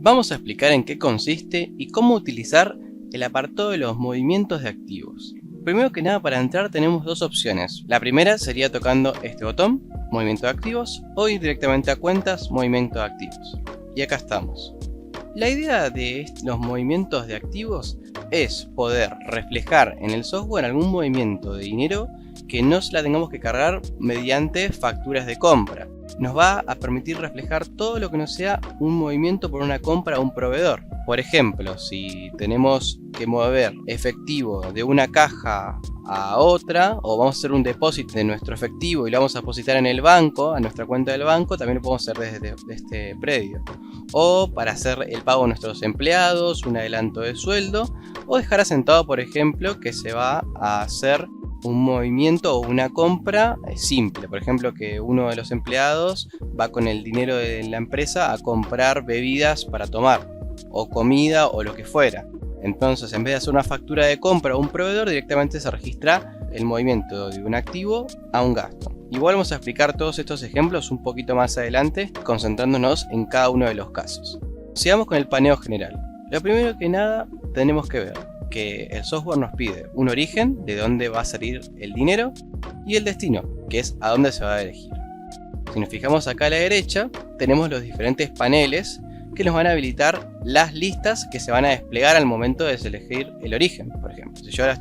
Vamos a explicar en qué consiste y cómo utilizar el apartado de los movimientos de activos. Primero que nada, para entrar tenemos dos opciones. La primera sería tocando este botón, movimiento de activos, o ir directamente a cuentas, movimiento de activos. Y acá estamos. La idea de los movimientos de activos es poder reflejar en el software algún movimiento de dinero que no se la tengamos que cargar mediante facturas de compra. Nos va a permitir reflejar todo lo que no sea un movimiento por una compra a un proveedor. Por ejemplo, si tenemos que mover efectivo de una caja a otra, o vamos a hacer un depósito de nuestro efectivo y lo vamos a depositar en el banco, a nuestra cuenta del banco, también lo podemos hacer desde este predio. O para hacer el pago a nuestros empleados, un adelanto de sueldo, o dejar asentado, por ejemplo, que se va a hacer un movimiento o una compra simple. Por ejemplo, que uno de los empleados va con el dinero de la empresa a comprar bebidas para tomar, o comida, o lo que fuera. Entonces, en vez de hacer una factura de compra a un proveedor, directamente se registra el movimiento de un activo a un gasto. Igual vamos a explicar todos estos ejemplos un poquito más adelante, concentrándonos en cada uno de los casos. Sigamos con el paneo general. Lo primero que nada tenemos que ver que el software nos pide un origen, de dónde va a salir el dinero, y el destino, que es a dónde se va a elegir. Si nos fijamos acá a la derecha, tenemos los diferentes paneles que nos van a habilitar las listas que se van a desplegar al momento de elegir el origen. Por ejemplo, si yo ahora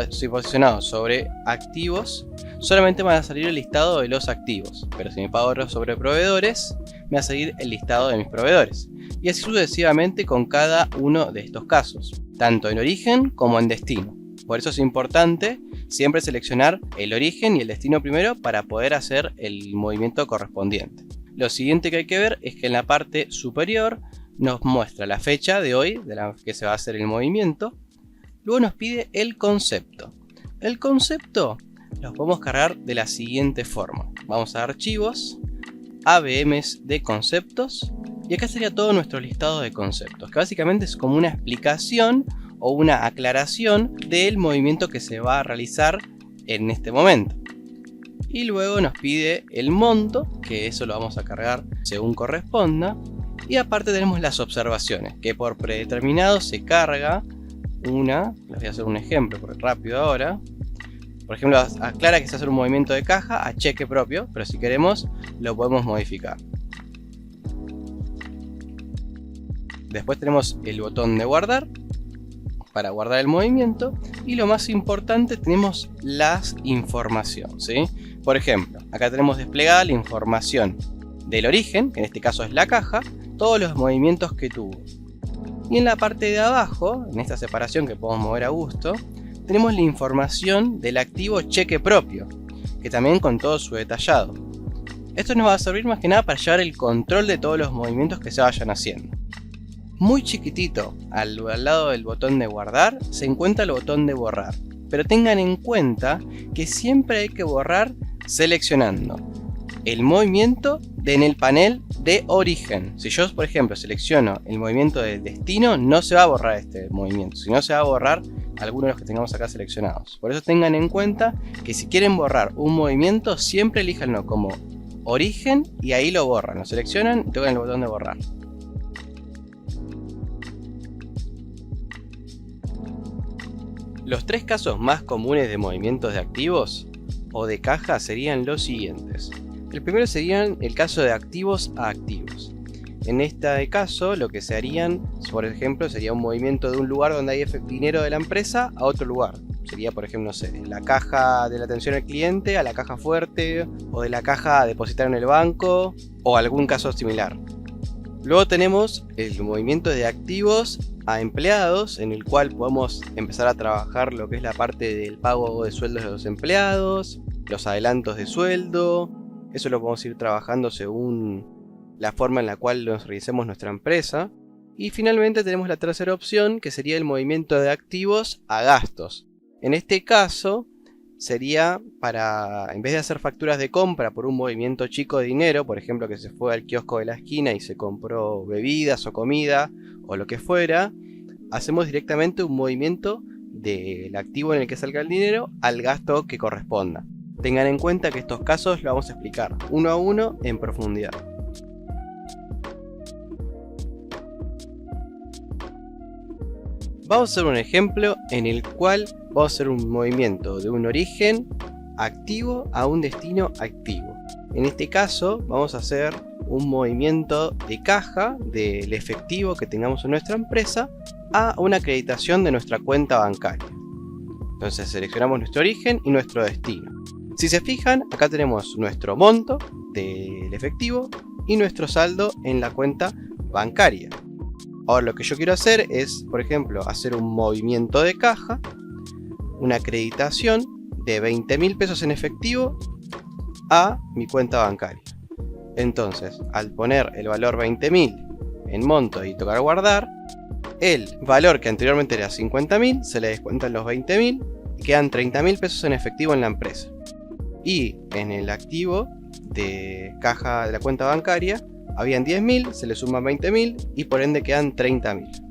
estoy posicionado sobre activos, solamente me va a salir el listado de los activos, pero si me pago sobre proveedores, me va a salir el listado de mis proveedores. Y así sucesivamente con cada uno de estos casos, tanto en origen como en destino. Por eso es importante siempre seleccionar el origen y el destino primero para poder hacer el movimiento correspondiente. Lo siguiente que hay que ver es que en la parte superior nos muestra la fecha de hoy de la que se va a hacer el movimiento. Luego nos pide el concepto. El concepto lo podemos cargar de la siguiente forma. Vamos a archivos, ABMs de conceptos, y acá sería todo nuestro listado de conceptos, que básicamente es como una explicación o una aclaración del movimiento que se va a realizar en este momento. Y luego nos pide el monto, que eso lo vamos a cargar según corresponda. Y aparte tenemos las observaciones, que por predeterminado se carga una. Les voy a hacer un ejemplo rápido ahora. Por ejemplo, aclara que se hace un movimiento de caja a cheque propio, pero si queremos lo podemos modificar. Después tenemos el botón de guardar para guardar el movimiento, y lo más importante, tenemos la información, ¿sí? Por ejemplo, acá tenemos desplegada la información del origen, que en este caso es la caja, todos los movimientos que tuvo. Y en la parte de abajo, en esta separación que podemos mover a gusto, tenemos la información del activo cheque propio, que también con todo su detallado. Esto nos va a servir más que nada para llevar el control de todos los movimientos que se vayan haciendo. Muy chiquitito, al lado del botón de guardar, se encuentra el botón de borrar. Pero tengan en cuenta que siempre hay que borrar seleccionando el movimiento en el panel de origen. Si yo, por ejemplo, selecciono el movimiento del destino, no se va a borrar este movimiento, sino se va a borrar algunos de los que tengamos acá seleccionados. Por eso tengan en cuenta que si quieren borrar un movimiento, siempre elíjanlo como origen y ahí lo borran. Lo seleccionan y tocan el botón de borrar. Los tres casos más comunes de movimientos de activos o de caja serían los siguientes. El primero sería el caso de activos a activos. En este caso lo que se harían, por ejemplo, sería un movimiento de un lugar donde hay dinero de la empresa a otro lugar. Sería, por ejemplo, no sé, la caja de la atención al cliente a la caja fuerte, o de la caja a depositar en el banco, o algún caso similar. Luego tenemos el movimiento de activos a empleados, en el cual podemos empezar a trabajar lo que es la parte del pago de sueldos de los empleados, los adelantos de sueldo. Eso lo podemos ir trabajando según la forma en la cual nos realicemos nuestra empresa. Y finalmente tenemos la tercera opción, que sería el movimiento de activos a gastos. En este caso sería para, en vez de hacer facturas de compra por un movimiento chico de dinero, por ejemplo que se fue al kiosco de la esquina y se compró bebidas o comida o lo que fuera, hacemos directamente un movimiento del activo en el que salga el dinero al gasto que corresponda. Tengan en cuenta que estos casos los vamos a explicar uno a uno en profundidad. Vamos a hacer un ejemplo en el cual vamos a hacer un movimiento de un origen activo a un destino activo. En este caso vamos a hacer un movimiento de caja del efectivo que tengamos en nuestra empresa a una acreditación de nuestra cuenta bancaria. Entonces seleccionamos nuestro origen y nuestro destino. Si se fijan, acá tenemos nuestro monto del efectivo y nuestro saldo en la cuenta bancaria. Ahora lo que yo quiero hacer es, por ejemplo, hacer un movimiento de caja, una acreditación de 20.000 pesos en efectivo a mi cuenta bancaria. Entonces, al poner el valor 20.000 en monto y tocar guardar, el valor que anteriormente era 50.000 se le descuentan los 20.000 y quedan 30.000 pesos en efectivo en la empresa. Y en el activo de caja de la cuenta bancaria habían 10.000, se le suman 20.000 y por ende quedan 30.000.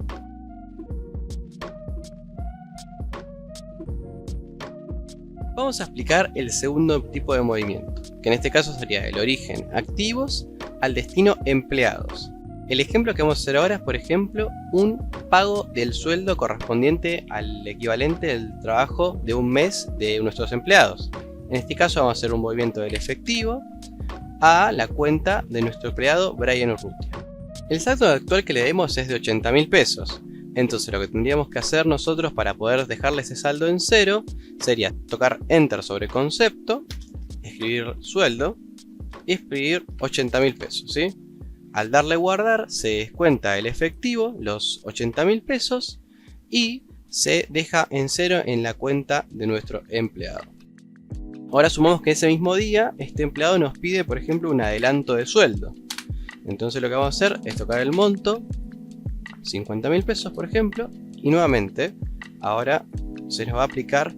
Vamos a explicar el segundo tipo de movimiento, que en este caso sería el origen activos al destino empleados. El ejemplo que vamos a hacer ahora es, por ejemplo, un pago del sueldo correspondiente al equivalente del trabajo de un mes de nuestros empleados. En este caso vamos a hacer un movimiento del efectivo a la cuenta de nuestro empleado Brian Urrutia. El saldo actual que le demos es de 80.000 pesos. Entonces lo que tendríamos que hacer nosotros para poder dejarle ese saldo en cero sería tocar Enter sobre concepto, escribir sueldo y escribir 80.000 pesos, ¿sí? Al darle guardar se descuenta el efectivo, los 80.000 pesos, y se deja en cero en la cuenta de nuestro empleado. Ahora sumamos que ese mismo día este empleado nos pide, por ejemplo, un adelanto de sueldo. Entonces lo que vamos a hacer es tocar el monto, 50.000 pesos por ejemplo, y nuevamente ahora se nos va a aplicar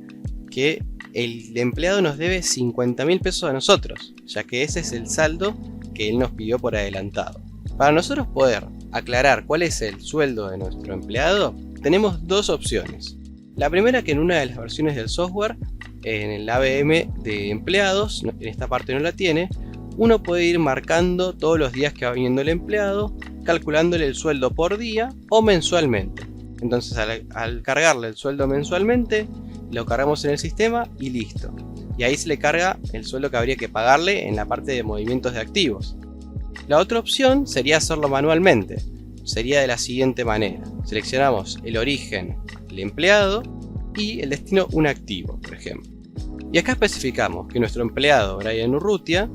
que el empleado nos debe 50.000 pesos a nosotros, ya que ese es el saldo que él nos pidió por adelantado. Para nosotros poder aclarar cuál es el sueldo de nuestro empleado, tenemos dos opciones. La primera, que en una de las versiones del software, en el ABM de empleados, en esta parte no la tiene, uno puede ir marcando todos los días que va viniendo el empleado, calculándole el sueldo por día o mensualmente. Entonces al cargarle el sueldo mensualmente, lo cargamos en el sistema y listo. Y ahí se le carga el sueldo que habría que pagarle en la parte de movimientos de activos. La otra opción sería hacerlo manualmente. Sería de la siguiente manera. Seleccionamos el origen, el empleado, y el destino un activo, por ejemplo. Y acá especificamos que nuestro empleado Brian Urrutia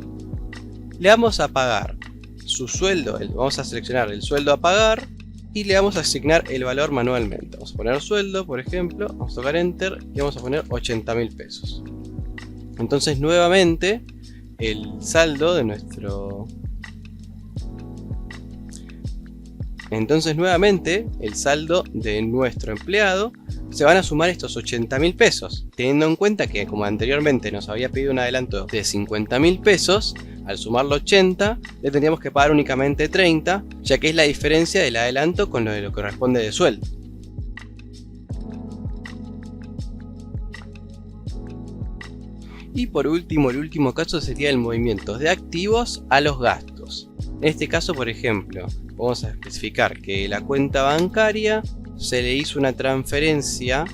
le vamos a pagar su sueldo, vamos a seleccionar el sueldo a pagar y le vamos a asignar el valor manualmente. Vamos a poner sueldo, por ejemplo, vamos a tocar Enter y vamos a poner 80.000 pesos. Entonces nuevamente el saldo de nuestro... empleado se van a sumar estos 80.000 pesos, teniendo en cuenta que como anteriormente nos había pedido un adelanto de 50.000 pesos, al sumarlo 80 le tendríamos que pagar únicamente 30, ya que es la diferencia del adelanto con lo que corresponde de sueldo. Y por último, el último caso sería el movimiento de activos a los gastos. En este caso, por ejemplo, vamos a especificar que la cuenta bancaria se le hizo una transferencia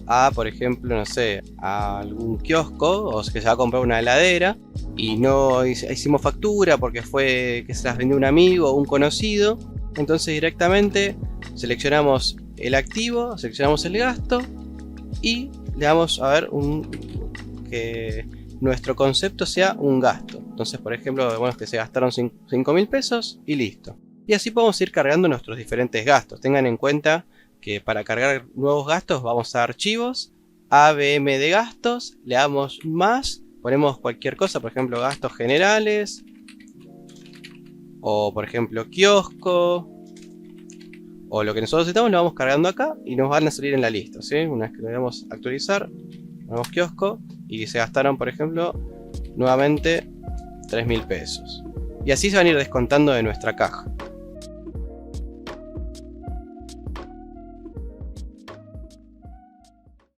a, por ejemplo, no sé, a algún kiosco, o que se va a comprar una heladera y no hicimos factura porque fue que se las vendió un amigo o un conocido. Entonces directamente seleccionamos el activo, seleccionamos el gasto y le damos a ver que nuestro concepto sea un gasto. Entonces, por ejemplo, bueno, que se gastaron 5.000 pesos y listo. Y así podemos ir cargando nuestros diferentes gastos. Tengan en cuenta que para cargar nuevos gastos vamos a archivos, ABM de gastos, le damos más, ponemos cualquier cosa, por ejemplo gastos generales, o por ejemplo kiosco, o lo que nosotros necesitamos lo vamos cargando acá y nos van a salir en la lista, ¿sí? Una vez que lo damos a actualizar, ponemos kiosco y se gastaron, por ejemplo, nuevamente 3.000 pesos. Y así se van a ir descontando de nuestra caja.